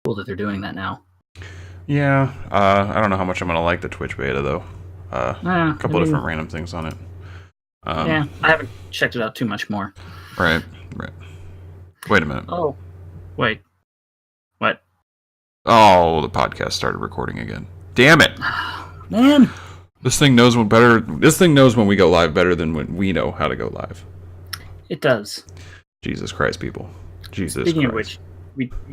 cool that they're doing that now. Yeah, I don't know how much I'm going to like the Twitch beta, though. A couple different random things on it. Yeah, I haven't checked it out too much more. Right. Wait a minute. Oh, wait. What? Oh, the podcast started recording again. Damn it. Man. This thing knows when we go live better than when we know how to go live. It does. Jesus Christ, people. Speaking of which,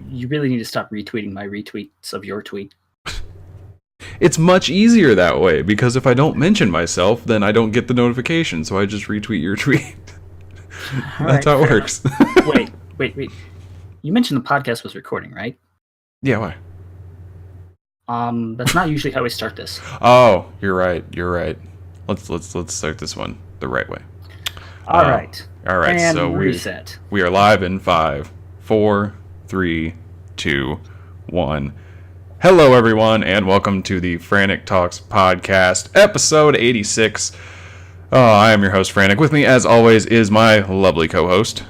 you really need to stop retweeting my retweets of your tweet. It's much easier that way, because if I don't mention myself, then I don't get the notification, so I just retweet your tweet. That's how it works. Wait. You mentioned the podcast was recording, right? Yeah, why? That's not usually how we start this. Oh, you're right. Let's start this one the right way. All right. And so reset. We are live in 5, 4, 3, 2, 1. Hello, everyone, and welcome to the Frantic Talks podcast, episode 86. I am your host, Frantic. With me, as always, is my lovely co-host,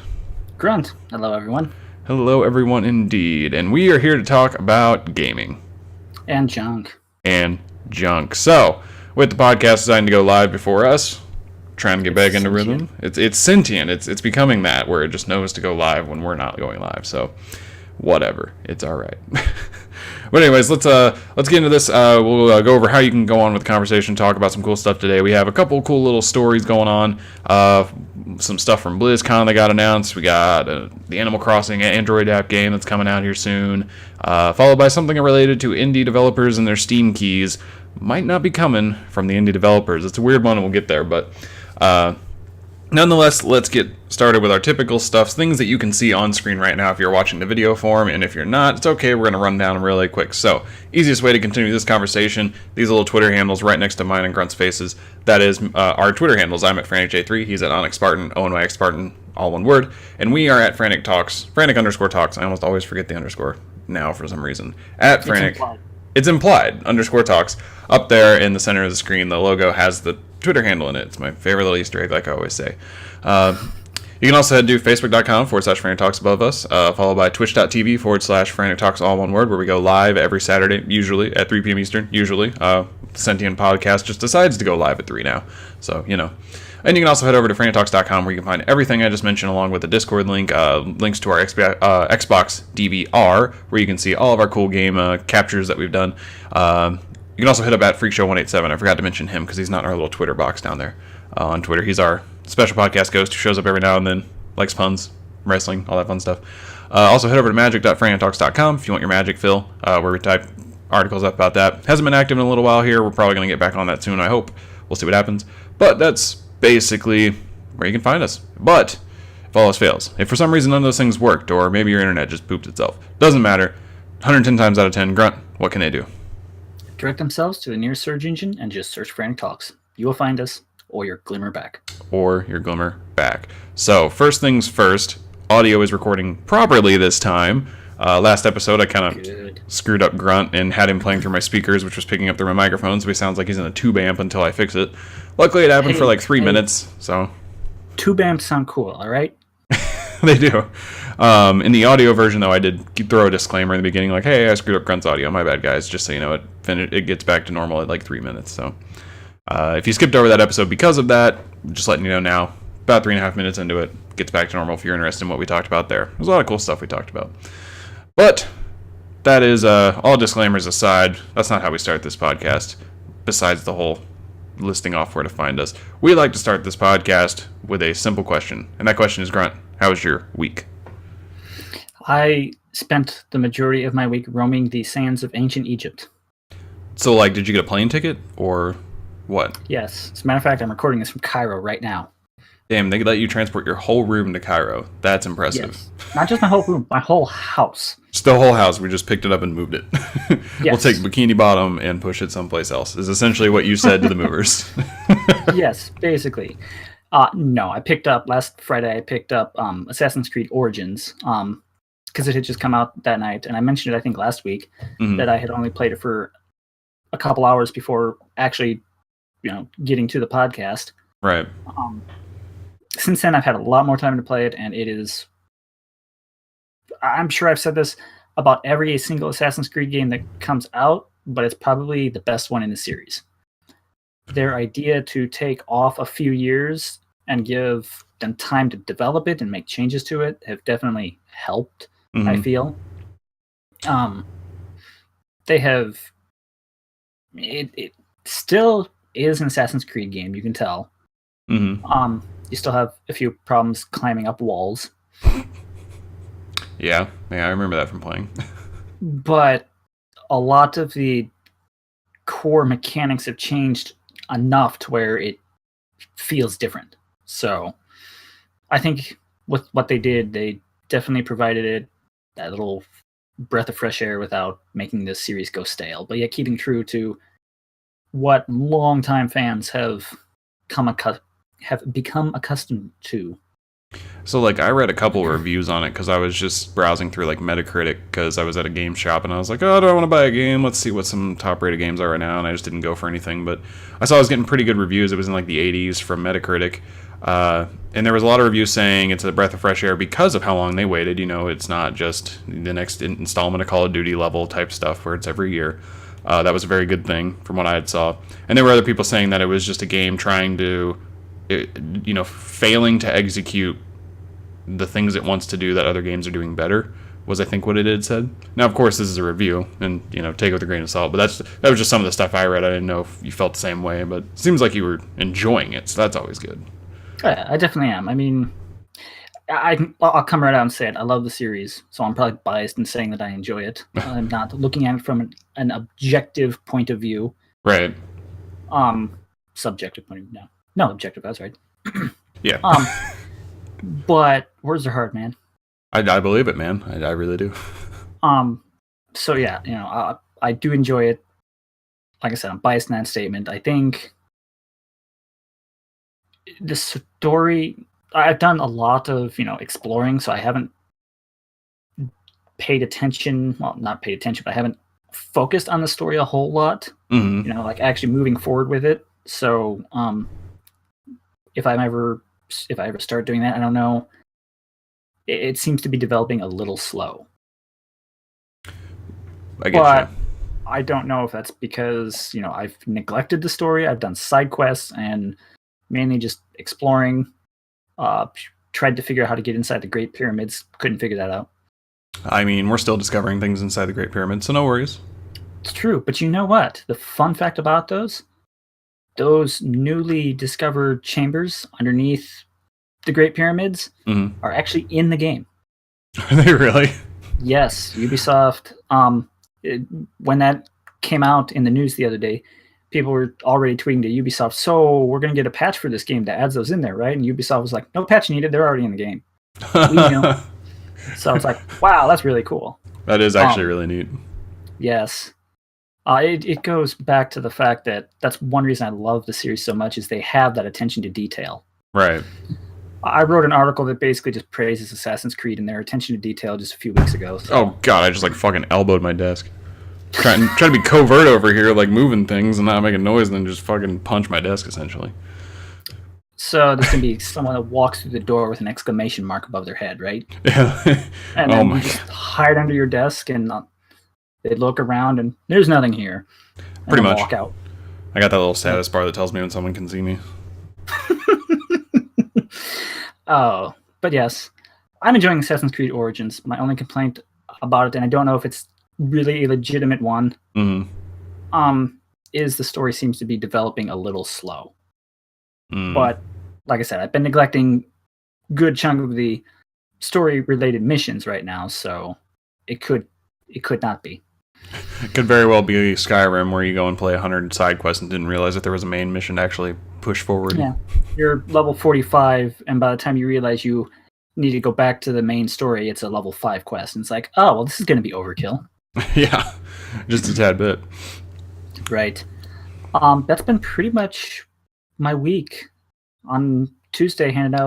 Grunt. Hello, everyone. Hello, everyone, indeed. And we are here to talk about gaming. And junk. So, with the podcast designed to go live before us, trying to get back into rhythm. It's sentient. It's becoming that, where it just knows to go live when we're not going live. So, whatever. It's all right. But anyways, let's get into this. We'll go over how you can go on with the conversation, talk about some cool stuff today. We have a couple cool little stories going on. Some stuff from BlizzCon that got announced. We got the Animal Crossing Android app game that's coming out here soon. Followed by something related to indie developers and their Steam keys. Might not be coming from the indie developers. It's a weird one, and we'll get there. But nonetheless, let's get started with our typical stuff, things that you can see on screen right now if you're watching the video form, and if you're not, it's okay, we're going to run down really quick. So, easiest way to continue this conversation, these little Twitter handles right next to mine and Grunt's faces, that is our Twitter handles. I'm at FranticJ3, he's at Onyx Spartan, ONYX Spartan, all one word, and we are at Frantic Talks, Frantic_Talks, I almost always forget the underscore now for some reason, at Frantic. It's implied, _talks. Up there in the center of the screen, the logo has the Twitter handle in it. It's my favorite little Easter egg, like I always say. You can also head to facebook.com/Frantic Talks above us, followed by twitch.tv/Frantic Talks, all one word, where we go live every Saturday, usually at 3 p.m. Eastern, usually. The Sentient Podcast just decides to go live at 3 now, so, you know. And you can also head over to FranticTalks.com, where you can find everything I just mentioned, along with the Discord link, links to our Xbox DVR, where you can see all of our cool game captures that we've done. You can also hit up at FreakShow187. I forgot to mention him because he's not in our little Twitter box down there. On Twitter, he's our special podcast ghost who shows up every now and then, likes puns, wrestling, all that fun stuff. Also head over to magic.frantictalks.com if you want your magic fill, where we type articles up about that. Hasn't been active in a little while here. We're probably going to get back on that soon, I hope. We'll see what happens. But that's basically where you can find us. But if all else fails, if for some reason none of those things worked, or maybe your internet just pooped itself, doesn't matter. 110 times out of 10, Grunt, what can they do? Direct themselves to the nearest search engine and just search Frantic Talks. You will find us, or your glimmer back. So, first things first, audio is recording properly this time. Last episode, I kind of screwed up Grunt and had him playing through my speakers, which was picking up through my microphone, so he sounds like he's in a tube amp until I fix it. Luckily, it happened for like 3 minutes, so... Tube amps sound cool, alright? They do. In the audio version, though, I did throw a disclaimer in the beginning, like, hey, I screwed up Grunt's audio, my bad, guys, just so you know, it gets back to normal at like 3 minutes, so... if you skipped over that episode because of that, just letting you know now, about 3.5 minutes into it, gets back to normal if you're interested in what we talked about there. There's a lot of cool stuff we talked about. But that is, all disclaimers aside, that's not how we start this podcast, besides the whole listing off where to find us. We like to start this podcast with a simple question, and that question is, Grunt, how was your week? I spent the majority of my week roaming the sands of ancient Egypt. So, like, did you get a plane ticket, or what? Yes. As a matter of fact, I'm recording this from Cairo right now. Damn, they let you transport your whole room to Cairo. That's impressive. Yes. Not just my whole room, my whole house. Just the whole house. We just picked it up and moved it. Yes. We'll take Bikini Bottom and push it someplace else, is essentially what you said to the movers. Yes, basically. No, last Friday, I picked up Assassin's Creed Origins, because it had just come out that night, and I mentioned it, I think, last week, that I had only played it for a couple hours before actually, getting to the podcast. Right. Since then, I've had a lot more time to play it, and it is... I'm sure I've said this. about every single Assassin's Creed game that comes out, but it's probably the best one in the series. Their idea to take off a few years and give them time to develop it and make changes to it have definitely helped, I feel. They have... It still is an Assassin's Creed game, you can tell. You still have a few problems climbing up walls. Yeah, I remember that from playing. But a lot of the core mechanics have changed enough to where it feels different. So I think with what they did, they definitely provided it that little breath of fresh air without making this series go stale, but yet keeping true to what longtime fans have become accustomed to. So, like, I read a couple of reviews on it because I was just browsing through, like, Metacritic because I was at a game shop and I was like, oh, do I want to buy a game? Let's see what some top-rated games are right now, and I just didn't go for anything. But I saw I was getting pretty good reviews. It was in, like, the 80s from Metacritic. And there was a lot of reviews saying it's a breath of fresh air because of how long they waited. You know, it's not just the next installment of Call of Duty level type stuff where it's every year. That was a very good thing from what I had saw. And there were other people saying that it was just a game trying to, failing to execute the things it wants to do that other games are doing better, was I think what it had said. Now, of course, this is a review, and take it with a grain of salt. But that was just some of the stuff I read. I didn't know if you felt the same way, but it seems like you were enjoying it, so that's always good. Yeah, I definitely am. I mean, I'll come right out and say it. I love the series, so I'm probably biased in saying that I enjoy it. I'm not looking at it from an objective point of view. Right. Subjective point of view. No, objective. That's right. Yeah. But words are hard, man. I believe it, man. I really do. So yeah, I do enjoy it. Like I said, I'm biased in that statement. I think the story... I've done a lot of, exploring, so I haven't paid attention. Well, not paid attention, but I haven't focused on the story a whole lot. Like actually moving forward with it. So, if I ever start doing that, I don't know. It seems to be developing a little slow. I get you. I don't know if that's because I've neglected the story. I've done side quests and mainly just exploring. Tried to figure out how to get inside the Great Pyramids. Couldn't figure that out. I mean, we're still discovering things inside the Great Pyramid, so no worries. It's true, but you know what? The fun fact about those newly discovered chambers underneath the Great Pyramids are actually in the game. Are they really? Yes, Ubisoft. When that came out in the news the other day, people were already tweeting to Ubisoft, so we're going to get a patch for this game that adds those in there, right? And Ubisoft was like, no patch needed, they're already in the game. So it's like, wow, that's really cool. That is actually really neat. Yes. It goes back to the fact that that's one reason I love the series so much is they have that attention to detail. Right. I wrote an article that basically just praises Assassin's Creed and their attention to detail just a few weeks ago. So. Oh, God, I just fucking elbowed my desk. Trying to be covert over here, moving things and not making noise, and then just fucking punch my desk, essentially. So there's going to be someone that walks through the door with an exclamation mark above their head, right? Yeah. And then you just hide under your desk, and they look around, and there's nothing here. And pretty much. Walk out. I got that little status bar that tells me when someone can see me. Oh, but yes. I'm enjoying Assassin's Creed Origins. My only complaint about it, and I don't know if it's really a legitimate one, is the story seems to be developing a little slow. But like I said, I've been neglecting good chunk of the story related missions right now, so it could not be. It could very well be Skyrim, where you go and play 100 side quests and didn't realize that there was a main mission to actually push forward. Yeah, you're level 45, and by the time you realize you need to go back to the main story, it's a level 5 quest, and it's like, oh well, this is going to be overkill. Yeah, just a tad bit. Right. That's been pretty much my week. On Tuesday, handed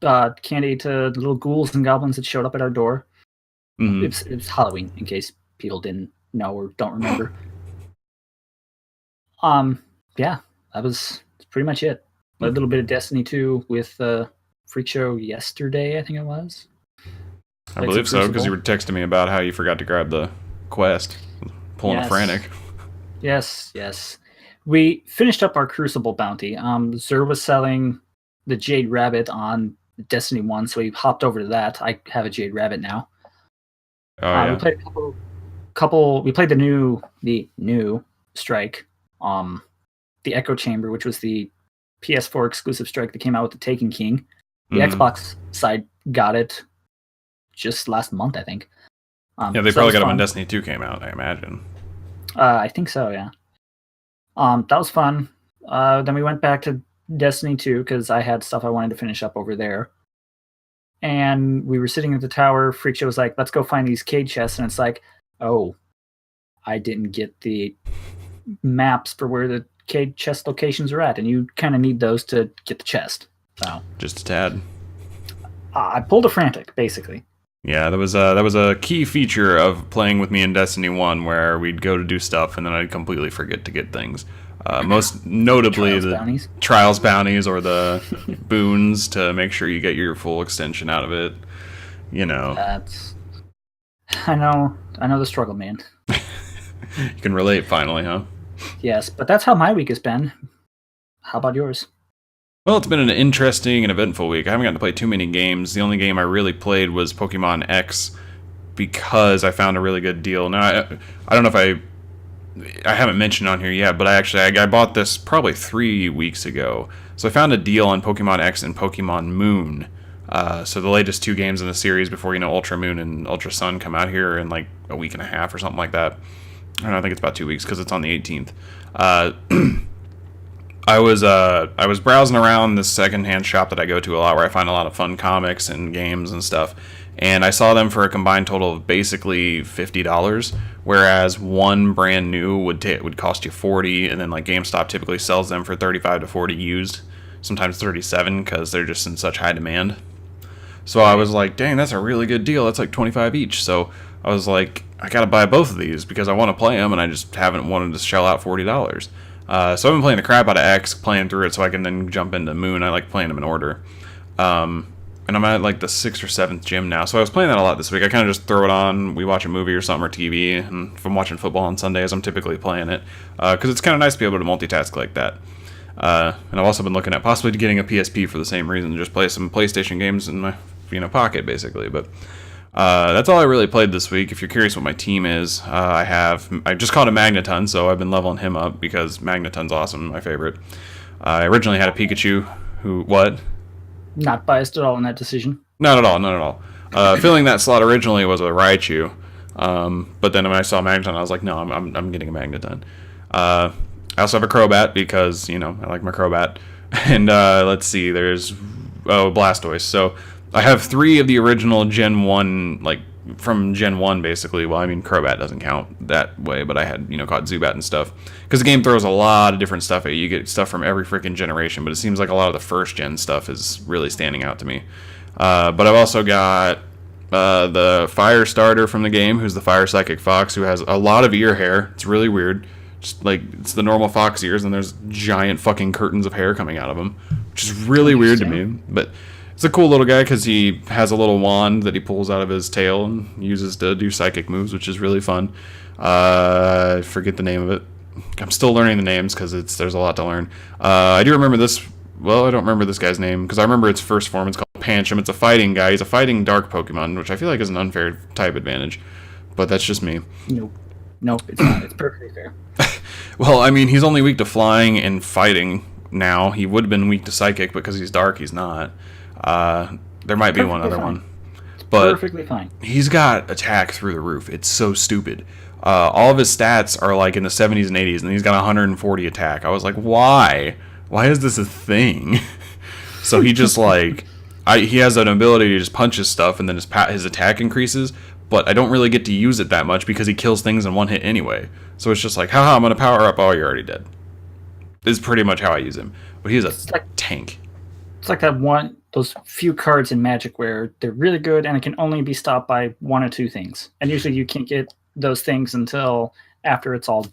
out candy to the little ghouls and goblins that showed up at our door. It was Halloween, in case people didn't know or don't remember. Yeah, that's pretty much it. A little bit of Destiny 2 with Freak Show yesterday, I think it was. I believe so, because you were texting me about how you forgot to grab the quest. Pulling a Frantic. Yes. We finished up our Crucible bounty. Zur was selling the Jade Rabbit on Destiny 1, so we hopped over to that. I have a Jade Rabbit now. Oh, yeah. We played a couple. We played the new Strike, the Echo Chamber, which was the PS4 exclusive Strike that came out with the Taken King. The Xbox side got it just last month, I think. Yeah, they probably got it when Destiny 2 came out, I imagine. I think so, yeah. That was fun. Then we went back to Destiny 2 because I had stuff I wanted to finish up over there. And we were sitting at the tower. Freak Show was like, let's go find these cage chests. And it's like, oh, I didn't get the maps for where the cage chest locations are at. And you kind of need those to get the chest. So just a tad. I pulled a Frantic, basically. Yeah, that was a key feature of playing with me in Destiny 1, where we'd go to do stuff and then I'd completely forget to get things. Most notably Trials bounties or the boons to make sure you get your full extension out of it. You know. I know the struggle, man. You can relate finally, huh? Yes, but that's how my week has been. How about yours? Well, it's been an interesting and eventful week. I haven't gotten to play too many games. The only game I really played was Pokemon X because I found a really good deal. Now, I don't know if I haven't mentioned on here yet, but I bought this probably 3 weeks ago. So I found a deal on Pokemon X and Pokemon Moon. So the latest 2 games in the series before, Ultra Moon and Ultra Sun come out here in like a week and a half or something like that. I think it's about 2 weeks because it's on the 18th. I was browsing around this secondhand shop that I go to a lot, where I find a lot of fun comics and games and stuff, and I saw them for a combined total of basically $50, whereas one brand new would cost you $40, and then like GameStop typically sells them for $35 to $40 used, sometimes $37 because they're just in such high demand. So I was like, dang, that's a really good deal. That's like $25 each. So I was like, I gotta buy both of these because I want to play them, and I just haven't wanted to shell out $40. So I've been playing the crap out of X, playing through it so I can then jump into Moon. I like playing them in order. And I'm at like the 6th or 7th gym now. So I was playing that a lot this week. I kind of just throw it on, we watch a movie or something, or TV. And if I'm watching football on Sundays, I'm typically playing it. Because it's kind of nice to be able to multitask like that. And I've also been looking at possibly getting a PSP for the same reason. Just play some PlayStation games in my pocket, basically. But that's all I really played this week. If you're curious what my team is, I just caught a Magneton, so I've been leveling him up because Magneton's awesome, my favorite. I originally had a Pikachu what? Not biased at all in that decision. Not at all. Filling that slot originally was a Raichu, but then when I saw Magneton, I was like, no, I'm getting a Magneton. I also have a Crobat because, I like my Crobat. And let's see, there's Blastoise. So I have 3 of the original Gen 1, like, from Gen 1, basically. Well, Crobat doesn't count that way, but I had, caught Zubat and stuff. Because the game throws a lot of different stuff at you. You get stuff from every freaking generation, but it seems like a lot of the first-gen stuff is really standing out to me. But I've also got the Fire Starter from the game, who's the Fire Psychic Fox, who has a lot of ear hair. It's really weird. Just, like, it's the normal fox ears, and there's giant fucking curtains of hair coming out of them, which is really weird to me, but it's a cool little guy because he has a little wand that he pulls out of his tail and uses to do psychic moves, which is really fun. I forget the name of it. I'm still learning the names because there's a lot to learn. I do remember this. Well, I don't remember this guy's name because I remember its first form. It's called Pancham. It's a fighting guy. He's a fighting dark Pokemon, which I feel like is an unfair type advantage, but that's just me. Nope, it's not. It's perfectly fair. Well, he's only weak to flying and fighting now. He would have been weak to psychic, but because he's dark, he's not. There might be one other one, but perfectly fine. He's got attack through the roof. It's so stupid. All of his stats are like in the 70s and 80s, and he's got 140 attack. I was like, why? Why is this a thing? So he just he has an ability to just punch his stuff, and then his attack increases. But I don't really get to use it that much because he kills things in one hit anyway. So it's just like, haha, I'm gonna power up. Oh, you're already dead. Is pretty much how I use him. But he's a tank. It's like those few cards in Magic where they're really good and it can only be stopped by 1 or 2 things. And usually you can't get those things until after it's all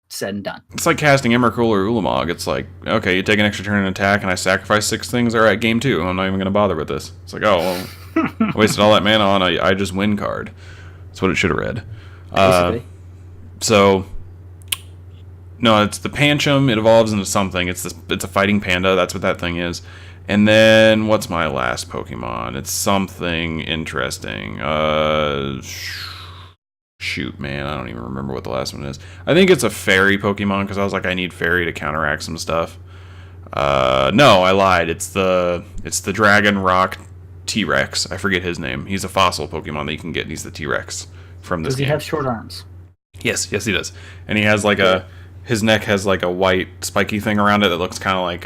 said and done. It's like casting Emrakul or Ulamog. It's like, okay, you take an extra turn in attack and I sacrifice 6 things. All right, game 2. I'm not even going to bother with this. It's like, oh, well, I wasted all that mana on a I just win card. That's what it should have read. So, no, it's the Pancham. It evolves into something. It's a fighting panda. That's what that thing is. And then, what's my last Pokemon? It's something interesting. Shoot, man, I don't even remember what the last one is. I think it's a fairy Pokemon, because I was like, I need fairy to counteract some stuff. No, I lied. It's the Dragon Rock T-Rex. I forget his name. He's a fossil Pokemon that you can get, and he's the T-Rex from this game. Does he have short arms? Yes, he does. And he has his neck has like a white spiky thing around it that looks kind of like,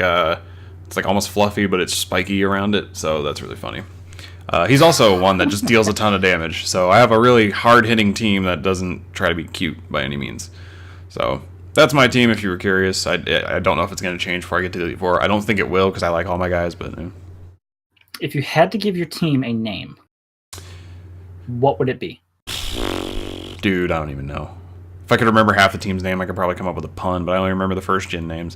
it's like almost fluffy, but it's spiky around it, so that's really funny. He's also one that just deals a ton of damage, so I have a really hard-hitting team that doesn't try to be cute by any means. So that's my team, if you were curious. I don't know if it's going to change before I get to Elite Four. I don't think it will, because I like all my guys, but... If you had to give your team a name, what would it be? Dude, I don't even know. If I could remember half the team's name, I could probably come up with a pun, but I only remember the first gen names.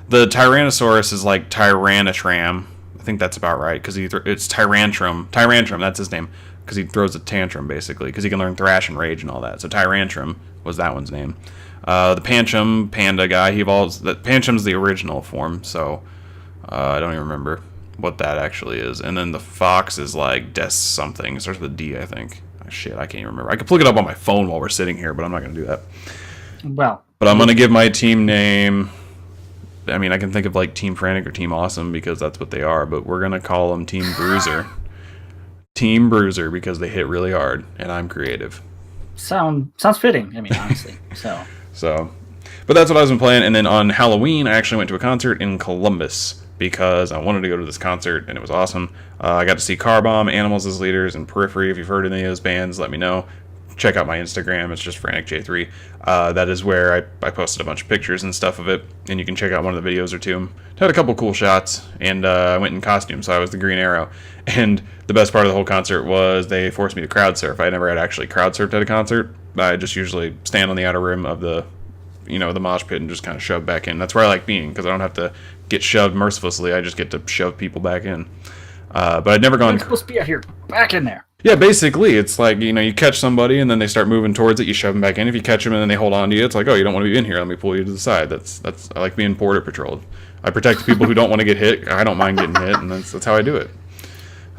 The Tyrannosaurus is like Tyrannotram. I think that's about right, because it's Tyrantrum. Tyrantrum, that's his name, because he throws a tantrum, basically, because he can learn Thrash and Rage and all that. So Tyrantrum was that one's name. The Pancham Panda guy, he evolves... Pancham's the original form, so I don't even remember what that actually is. And then the fox is like Des something. It starts with a D, I think. Oh, shit, I can't even remember. I could look it up on my phone while we're sitting here, but I'm not going to do that. Well... But I'm going to give my team name... I mean, I can think of like Team Frantic or Team Awesome because that's what they are, but we're going to call them Team Bruiser. Team Bruiser because they hit really hard, and I'm creative. Sounds fitting, I mean, honestly. So, but that's what I've been playing, and then on Halloween, I actually went to a concert in Columbus because I wanted to go to this concert, and it was awesome. I got to see Carbomb, Animals as Leaders, and Periphery. If you've heard any of those bands, let me know. Check out my Instagram. It's just FranticJ3. That is where I posted a bunch of pictures and stuff of it, and you can check out one of the videos or two. It had a couple cool shots, and I went in costume, so I was the Green Arrow. And the best part of the whole concert was they forced me to crowd surf. I never had actually crowd surfed at a concert. I just usually stand on the outer rim of the mosh pit and just kind of shove back in. That's where I like being, because I don't have to get shoved mercilessly. I just get to shove people back in. But I'd never gone... I'm supposed to be out here, back in there. Yeah, basically, it's like, you catch somebody and then they start moving towards it, you shove them back in. If you catch them and then they hold on to you, it's like, oh, you don't want to be in here, let me pull you to the side. That's I like being border patrolled. I protect the people who don't want to get hit. I don't mind getting hit, and that's how I do it.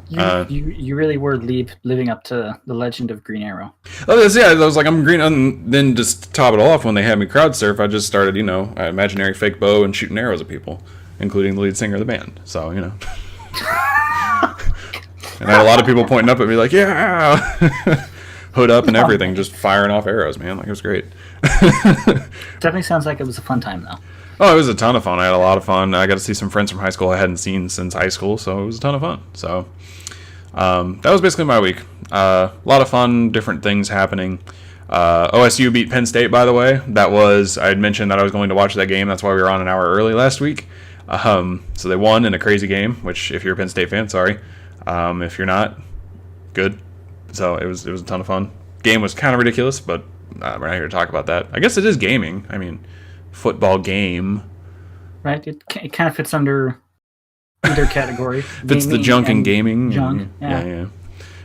You really were living up to the legend of Green Arrow. Oh, yeah, I was like, I'm green, and then just to top it all off, when they had me crowd surf, I just started, an imaginary fake bow and shooting arrows at people, including the lead singer of the band. So, And I had a lot of people pointing up at me like, yeah, hood up and everything, just firing off arrows, man. Like, it was great. Definitely sounds like it was a fun time, though. Oh, it was a ton of fun. I had a lot of fun. I got to see some friends from high school I hadn't seen since high school, so it was a ton of fun. So that was basically my week. A lot of fun, different things happening. OSU beat Penn State, by the way. I had mentioned that I was going to watch that game. That's why we were on an hour early last week. So they won in a crazy game, which, if you're a Penn State fan, sorry. If you're not, good. So it was a ton of fun. Game was kind of ridiculous, but we're not here to talk about that. I guess it is gaming. I mean, football game. Right. It kind of fits under either category. Fits the junk and gaming. Junk. Yeah.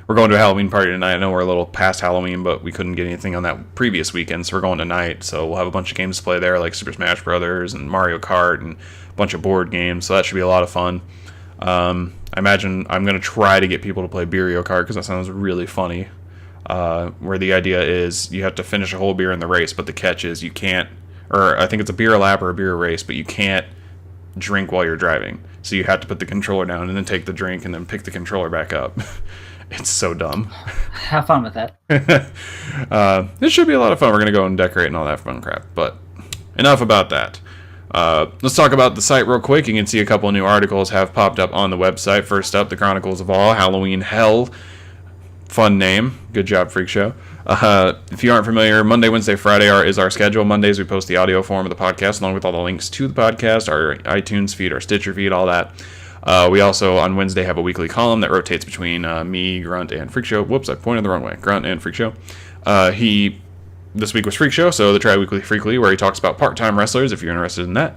We're going to a Halloween party tonight. I know we're a little past Halloween, but we couldn't get anything on that previous weekend, so we're going tonight. So we'll have a bunch of games to play there, like Super Smash Brothers and Mario Kart and a bunch of board games. So that should be a lot of fun. I imagine I'm going to try to get people to play Beerio Kart because that sounds really funny. Where the idea is you have to finish a whole beer in the race, but the catch is you can't, or I think it's a beer lap or a beer race, but you can't drink while you're driving. So you have to put the controller down and then take the drink and then pick the controller back up. It's so dumb. Have fun with that. It should be a lot of fun. We're going to go and decorate and all that fun crap. But enough about that. Let's talk about the site real quick. You can see a couple of new articles have popped up on the website. First up, the Chronicles of All, Halloween Hell. Fun name. Good job, Freak Show. If you aren't familiar, Monday, Wednesday, Friday is our schedule. Mondays, we post the audio form of the podcast, along with all the links to the podcast, our iTunes feed, our Stitcher feed, all that. We also, on Wednesday, have a weekly column that rotates between me, Grunt, and Freak Show. Whoops, I pointed the wrong way. Grunt and Freak Show. This week was Freak Show, so the Tri-Weekly Freakly, where he talks about part-time wrestlers, if you're interested in that.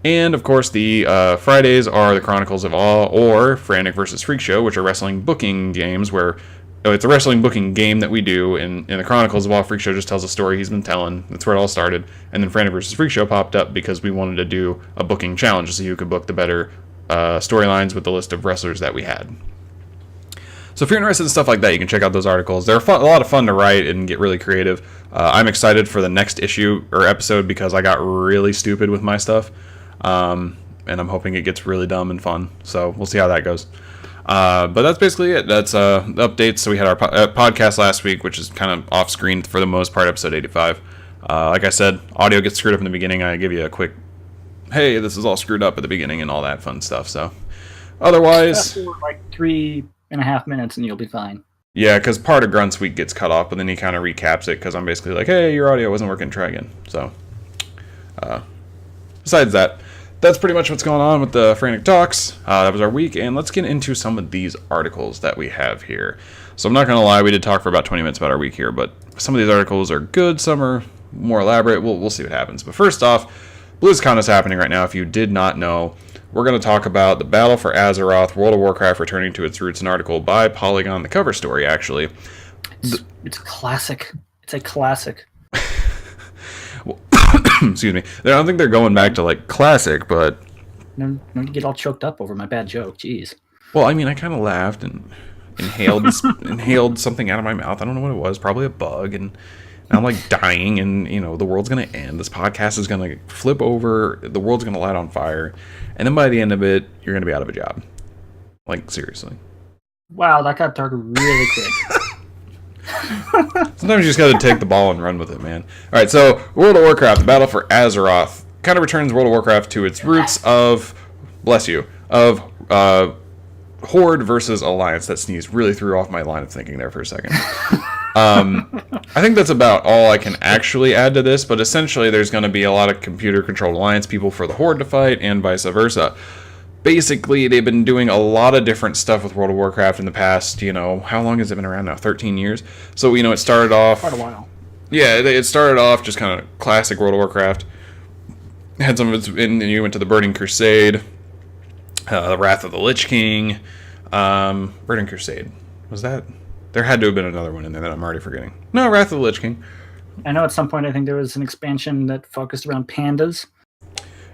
And, of course, the Fridays are the Chronicles of Awe or Frantic versus Freak Show, which are wrestling booking games where it's a wrestling booking game that we do, and the Chronicles of Awe Freak Show just tells a story he's been telling. That's where it all started. And then Frantic versus Freak Show popped up because we wanted to do a booking challenge to see who could book the better storylines with the list of wrestlers that we had. So if you're interested in stuff like that, you can check out those articles. They're a lot of fun to write and get really creative. I'm excited for the next issue or episode because I got really stupid with my stuff. And I'm hoping it gets really dumb and fun. So we'll see how that goes. But that's basically it. That's the updates. So we had our podcast last week, which is kind of off screen for the most part, episode 85. Like I said, audio gets screwed up in the beginning. I give you a quick, hey, this is all screwed up at the beginning and all that fun stuff. So otherwise, like 3.5 minutes and you'll be fine. Yeah, because part of Grunt's week gets cut off, but then he kind of recaps it because I'm basically like, hey, your audio wasn't working, try again. So besides that, that's pretty much what's going on with the Frantic Talks. That was our week, and let's get into some of these articles that we have here. So I'm not going to lie, we did talk for about 20 minutes about our week here, but some of these articles are good, some are more elaborate. We'll see what happens. But first off, BlizzCon is happening right now. If you did not know, we're going to talk about the Battle for Azeroth, World of Warcraft returning to its roots, an article by Polygon, the cover story, actually. It's a classic. It's a classic. Well, excuse me. I don't think they're going back to, like, classic, but... No, don't get all choked up over my bad joke. Jeez. Well, I mean, I kind of laughed and inhaled something out of my mouth. I don't know what it was. Probably a bug, and I'm, like, dying, and, you know, the world's going to end. This podcast is going to flip over. The world's going to light on fire. And then by the end of it, you're going to be out of a job. Like, seriously. Wow, that got dark really quick. Sometimes you just got to take the ball and run with it, man. All right, so World of Warcraft, the Battle for Azeroth, kind of returns World of Warcraft to its roots of, bless you, of Horde versus Alliance. That sneeze really threw off my line of thinking there for a second. I think that's about all I can actually add to this, but essentially there's going to be a lot of computer-controlled Alliance people for the Horde to fight, and vice versa. Basically, they've been doing a lot of different stuff with World of Warcraft in the past, you know, how long has it been around now? 13 years? So, you know, it started off... Quite a while. Yeah, it started off just kind of classic World of Warcraft. Had some of its... And you went to the Burning Crusade, the Wrath of the Lich King, Burning Crusade. Was that... There had to have been another one in there that I'm already forgetting. No, Wrath of the Lich King. I know at some point I think there was an expansion that focused around pandas.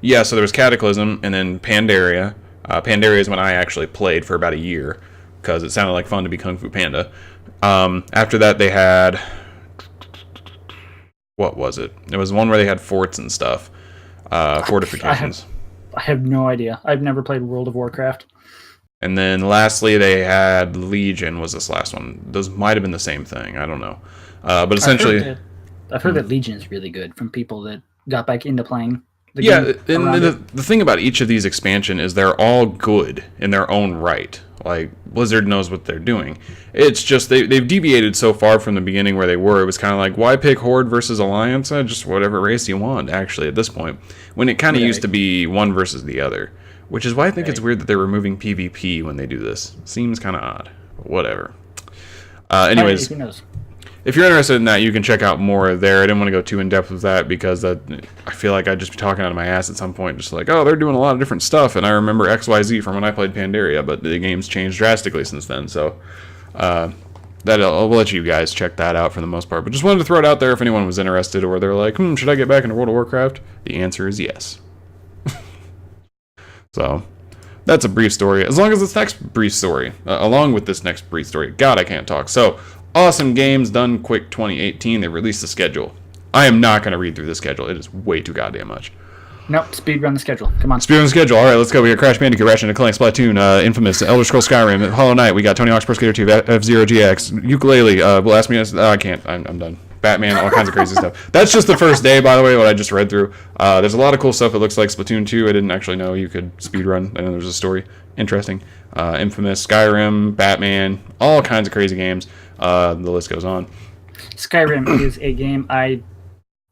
Yeah, so there was Cataclysm, and then Pandaria. Pandaria is when I actually played for about a year, because it sounded like fun to be Kung Fu Panda. After that, they had... What was it? It was one where they had forts and stuff. Fortifications. I have no idea. I've never played World of Warcraft. And then lastly, they had was this last one. Those might have been the same thing. I don't know. But essentially... I've heard that Legion is really good from people that got back into playing. Yeah, and the thing about each of these expansion is they're all good in their own right. Like, Blizzard knows what they're doing. It's just they've deviated so far from the beginning where they were. It was kind of like, why pick Horde versus Alliance? Just whatever race you want, actually, at this point. When it kind of used to be one versus the other. Which is why I think it's weird that they're removing PvP when they do this. Seems kind of odd. But whatever. Anyways, who knows? If you're interested in that, you can check out more there. I didn't want to go too in-depth with that because I feel like I'd just be talking out of my ass at some point. Just like, oh, they're doing a lot of different stuff, and I remember XYZ from when I played Pandaria, but the game's changed drastically since then. So I'll let you guys check that out for the most part. But just wanted to throw it out there if anyone was interested or they're like, should I get back into World of Warcraft? The answer is yes. So that's a brief story. As long as this next brief story, along with this next brief story, God, I can't talk. So, Awesome Games Done Quick 2018. They released the schedule. I am not going to read through the schedule. It is way too goddamn much. Nope, speed run the schedule. Come on. Speed run the schedule. All right, let's go. We got Crash Bandicoot, Ratchet & Clank, Splatoon, Infamous, Elder Scrolls Skyrim, Hollow Knight. We got Tony Hawk's Pro Skater 2, F-Zero GX, Ukulele. Will ask me. I can't. I'm done. Batman, all kinds of crazy stuff. That's just the first day, by the way, what I just read through. There's a lot of cool stuff. It looks like Splatoon 2. I didn't actually know you could speedrun. I know there's a story. Interesting. Infamous, Skyrim, Batman, all kinds of crazy games. The list goes on. Skyrim is a game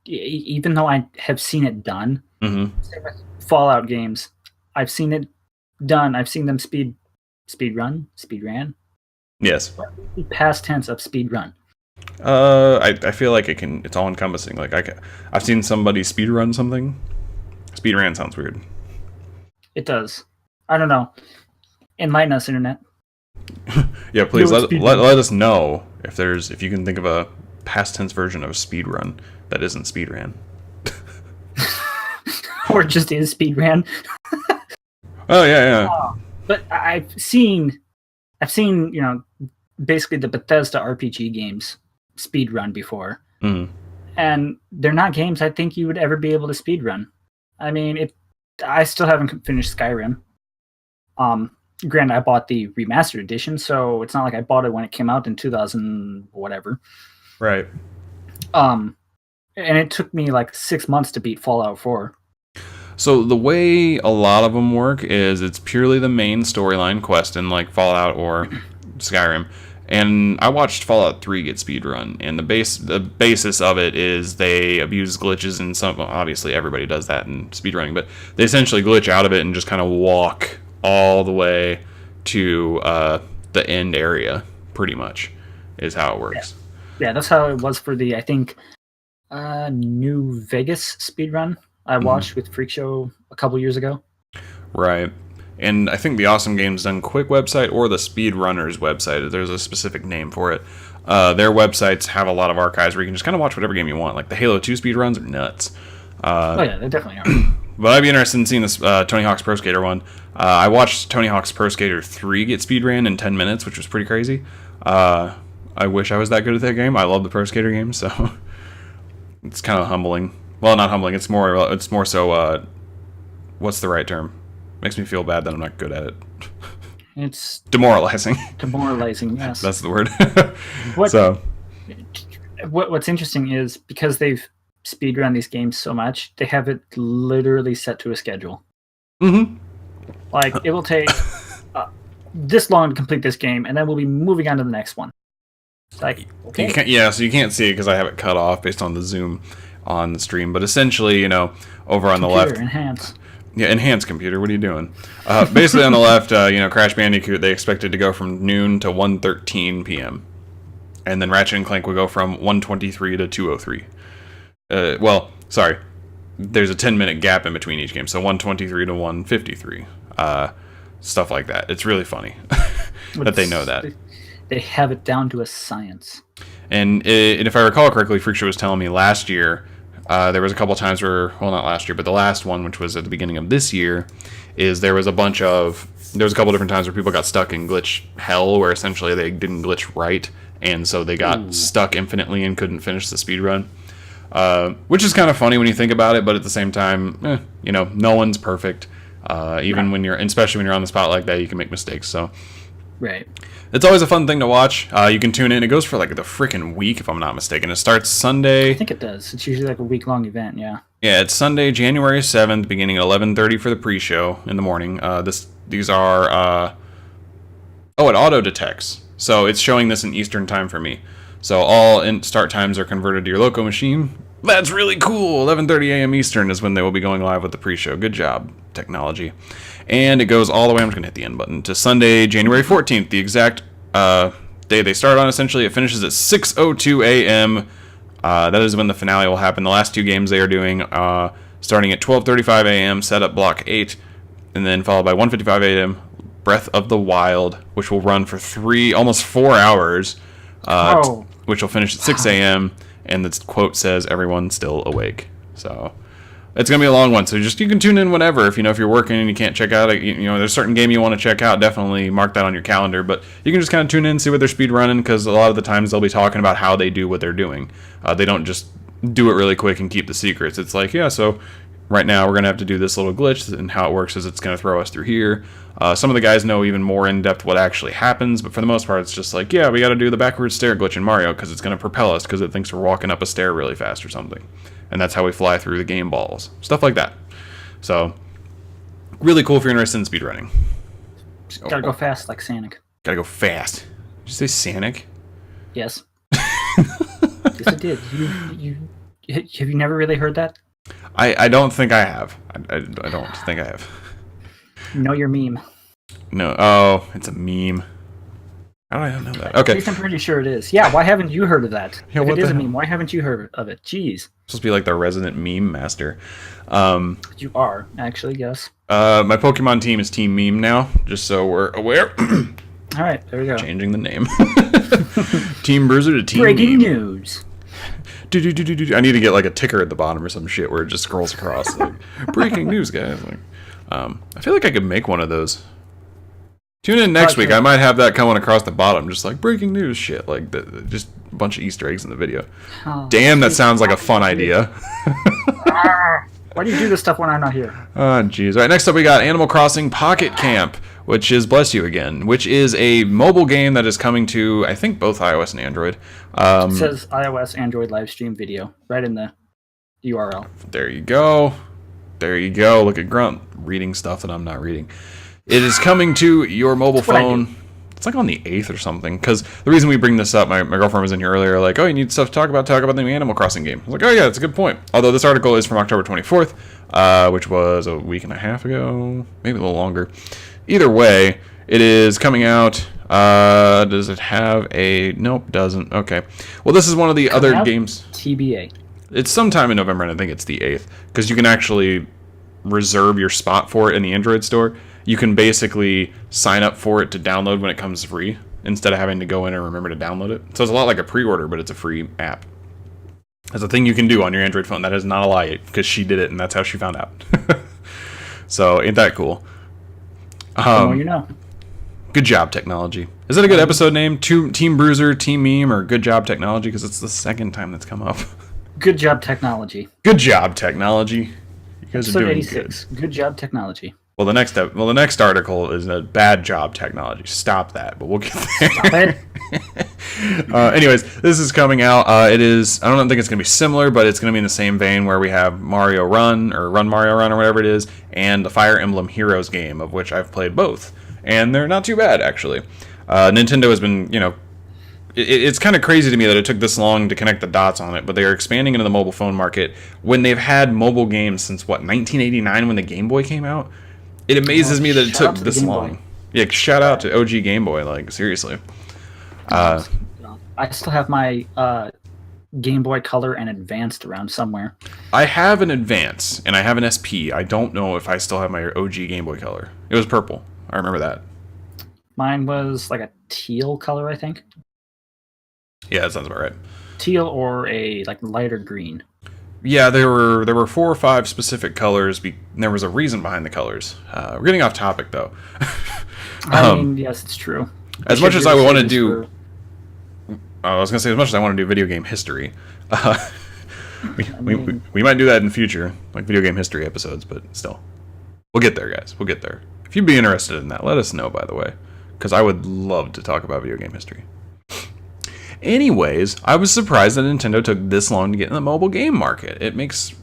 even though I have seen it done, Fallout games, I've seen it done. I've seen them speed ran. Yes. Past tense of speed run. I feel like it's all encompassing. Like I've seen somebody speedrun something. Speedran sounds weird. It does. I don't know. Enlighten us, internet. Yeah, please let us know if you can think of a past tense version of speedrun that isn't speedran. Or just is speedran. Oh yeah. But I've seen, basically the Bethesda RPG games speedrun before. Mm. And they're not games I think you would ever be able to speedrun. I mean, I still haven't finished Skyrim. Granted, I bought the remastered edition, so it's not like I bought it when it came out in 2000 whatever. Right. And it took me like 6 months to beat Fallout 4. So the way a lot of them work is it's purely the main storyline quest in like Fallout or Skyrim. And I watched Fallout 3 get speedrun, and the basis of it is they abuse glitches, and obviously everybody does that in speedrunning, but they essentially glitch out of it and just kind of walk all the way to the end area, pretty much, is how it works. Yeah, that's how it was for the, I think, New Vegas speedrun I watched with Freak Show a couple years ago. Right. And I think the Awesome Games Done Quick website or the Speedrunners website, there's a specific name for it. Their websites have a lot of archives where you can just kind of watch whatever game you want. Like the Halo 2 speedruns are nuts. Oh yeah, they definitely are. But I'd be interested in seeing this Tony Hawk's Pro Skater one. I watched Tony Hawk's Pro Skater 3 get speedran in 10 minutes, which was pretty crazy. I wish I was that good at that game. I love the Pro Skater game, so it's kind of humbling. Well, not humbling. It's more so. What's the right term? Makes me feel bad that I'm not good at it. It's demoralizing. Demoralizing, yes. That's the word. What's interesting is because they've speedrun these games so much, they have it literally set to a schedule. Mm-hmm. Like, it will take this long to complete this game, and then we'll be moving on to the next one. It's like, okay. So you can't see it because I have it cut off based on the zoom on the stream. But essentially, over on the left... Enhance. Yeah, enhance computer. What are you doing? Basically, on the left, Crash Bandicoot, they expected to go from noon to 1:13 p.m. And then Ratchet and Clank would go from 1:23 to 2:03. Well, sorry. There's a 10-minute gap in between each game, so 1:23 to 1:53. Stuff like that. It's really funny that they know that. They have it down to a science. And if I recall correctly, Freak Show was telling me last year... there was a couple times where, well, not last year, but the last one, which was at the beginning of this year, there was a couple different times where people got stuck in glitch hell, where essentially they didn't glitch right, and so they got stuck infinitely and couldn't finish the speedrun. Which is kind of funny when you think about it, but at the same time, no one's perfect. Even when especially when you're on the spot like that, you can make mistakes, so. Right. It's always a fun thing to watch. You can tune in. It goes for like the freaking week, if I'm not mistaken. It starts Sunday. I think it does. It's usually like a week-long event, yeah. Yeah, it's Sunday, January 7th, beginning at 11:30 for the pre-show in the morning. These are... it auto-detects. So it's showing this in Eastern time for me. So all start times are converted to your local machine. That's really cool. 11:30 a.m. Eastern is when they will be going live with the pre-show. Good job, technology. And it goes all the way, I'm just going to hit the end button, to Sunday, January 14th, the exact day they start on, essentially. It finishes at 6:02 a.m. That is when the finale will happen. The last two games they are doing, starting at 12:35 a.m., Setup Block 8, and then followed by 1:55 a.m., Breath of the Wild, which will run for almost 4 hours, which will finish at 6 a.m., and the quote says, "Everyone's still awake." So... it's going to be a long one, so you can tune in whenever. If you're working and you can't check out, there's a certain game you want to check out, definitely mark that on your calendar. But you can just kind of tune in and see what they're speed running, because a lot of the times they'll be talking about how they do what they're doing. They don't just do it really quick and keep the secrets. It's like, yeah, so right now we're going to have to do this little glitch, and how it works is it's going to throw us through here. Some of the guys know even more in-depth what actually happens, but for the most part, it's just like, yeah, we got to do the backwards stair glitch in Mario, because it's going to propel us, because it thinks we're walking up a stair really fast or something. And that's how we fly through the game balls. Stuff like that. So, really cool if you're interested in speedrunning. Gotta go fast like Sonic. Gotta go fast. Did you say Sonic? Yes. Yes, I did. Have you never really heard that? I don't think I have. I don't think I have. Know your meme. No. Oh, it's a meme. How do I know that? Okay. At least I'm pretty sure it is. Yeah, why haven't you heard of that? Yeah, if what it is the a meme, why haven't you heard of it? Jeez. Supposed to be like the resident meme master. You are, actually, yes. My Pokemon team is Team Meme now, just so we're aware. All right, there we go. Changing the name. Team Bruiser to Team Breaking Meme. news. I need to get like a ticker at the bottom or some shit where it just scrolls across. Like, breaking news, guys. Like, I feel like I could make one of those. Tune in next week. I might have that coming across the bottom, just like breaking news shit, like just a bunch of Easter eggs in the video. Oh, damn, that sounds like a fun idea. Why do you do this stuff when I'm not here? Oh, jeez. All right, next up we got Animal Crossing Pocket Camp, which is, bless you again, which is a mobile game that is coming to, I think, both iOS and Android. It says iOS, Android live stream video right in the URL. There you go. There you go. Look at Grunt reading stuff that I'm not reading. It is coming to your mobile phone. It's like on the 8th or something. Because the reason we bring this up, my girlfriend was in here earlier, like, oh, you need stuff to talk about the new Animal Crossing game. I was like, oh, yeah, that's a good point. Although this article is from October 24th, which was a week and a half ago, maybe a little longer. Either way, it is coming out. Does it have a... Nope, doesn't. Okay. Well, this is one of the other games. TBA. It's sometime in November, and I think it's the 8th. Because you can actually reserve your spot for it in the Android store. You can basically sign up for it to download when it comes free, instead of having to go in and remember to download it. So it's a lot like a pre-order, but it's a free app. That's a thing you can do on your Android phone. That is not a lie, because she did it, and that's how she found out. So, ain't that cool? The more you know. Good job, technology. Is that a good episode name? Team Bruiser, Team Meme, or Good Job, Technology? Because it's the second time that's come up. Good job, technology. Good job, technology. You guys are doing 86. Good job, technology. Well, the next article is a bad job, technology. Stop that, but we'll get there. Stop it. Anyways, this is coming out. It is. I don't think it's going to be similar, but it's going to be in the same vein where we have Mario Run or Run Mario Run or whatever it is, and the Fire Emblem Heroes game, of which I've played both, and they're not too bad actually. Nintendo has been, it's kind of crazy to me that it took this long to connect the dots on it, but they are expanding into the mobile phone market when they've had mobile games since 1989 when the Game Boy came out. It amazes me that it took this long. Yeah, shout out to OG Game Boy, like, seriously. I still have my Game Boy Color and Advanced around somewhere. I have an Advance, and I have an SP. I don't know if I still have my OG Game Boy Color. It was purple. I remember that. Mine was like a teal color, I think. Yeah, that sounds about right. Teal or a like lighter green. Yeah, there were 4 or 5 specific colors. There was a reason behind the colors. We're getting off topic, though. I mean, yes, it's true. As much as I want to do... I was going to say, as much as I want to do video game history. We might do that in the future, like video game history episodes, but still. We'll get there, guys. We'll get there. If you'd be interested in that, let us know, by the way. Because I would love to talk about video game history. Anyways, I was surprised that Nintendo took this long to get in the mobile game market. It makes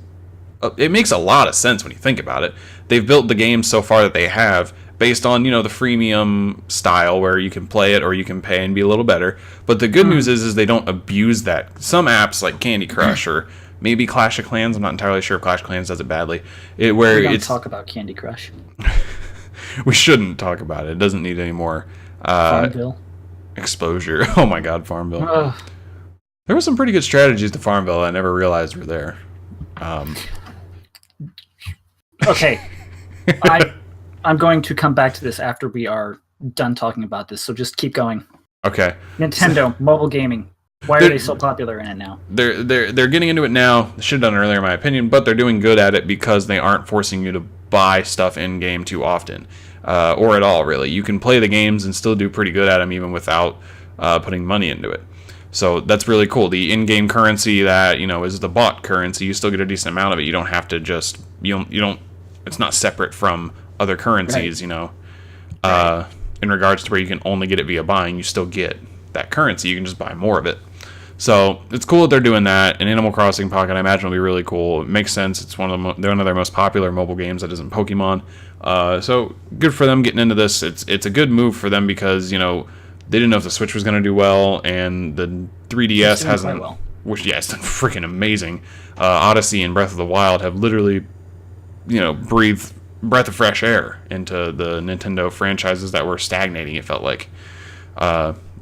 a lot of sense when you think about it. They've built the games so far that they have based on, the freemium style where you can play it or you can pay and be a little better. But the good news is they don't abuse that. Some apps like Candy Crush or maybe Clash of Clans, I'm not entirely sure if Clash of Clans does it badly. We don't talk about Candy Crush. We shouldn't talk about it. It doesn't need any more Farmville. Exposure. Oh my god, Farmville. There were some pretty good strategies to Farmville I never realized were there. Okay. I'm going to come back to this after we are done talking about this, so just keep going. Okay. Nintendo, mobile gaming. Why are they so popular in it now? They're getting into it now. They should have done it earlier, in my opinion, but they're doing good at it because they aren't forcing you to buy stuff in-game too often. Or at all, really. You can play the games and still do pretty good at them even without putting money into it. So that's really cool. The in-game currency that, is the bought currency, you still get a decent amount of it. You don't have to just, it's not separate from other currencies, right. In regards to where you can only get it via buying, you still get that currency. You can just buy more of it. So it's cool that they're doing that. And Animal Crossing Pocket, I imagine, will be really cool. It makes sense. It's they're one of their most popular mobile games that isn't Pokemon. So good for them getting into this. It's a good move for them because they didn't know if the Switch was going to do well, and the 3DS hasn't. Well. Which it's done freaking amazing. Odyssey and Breath of the Wild have literally, breathed breath of fresh air into the Nintendo franchises that were stagnating. It felt like.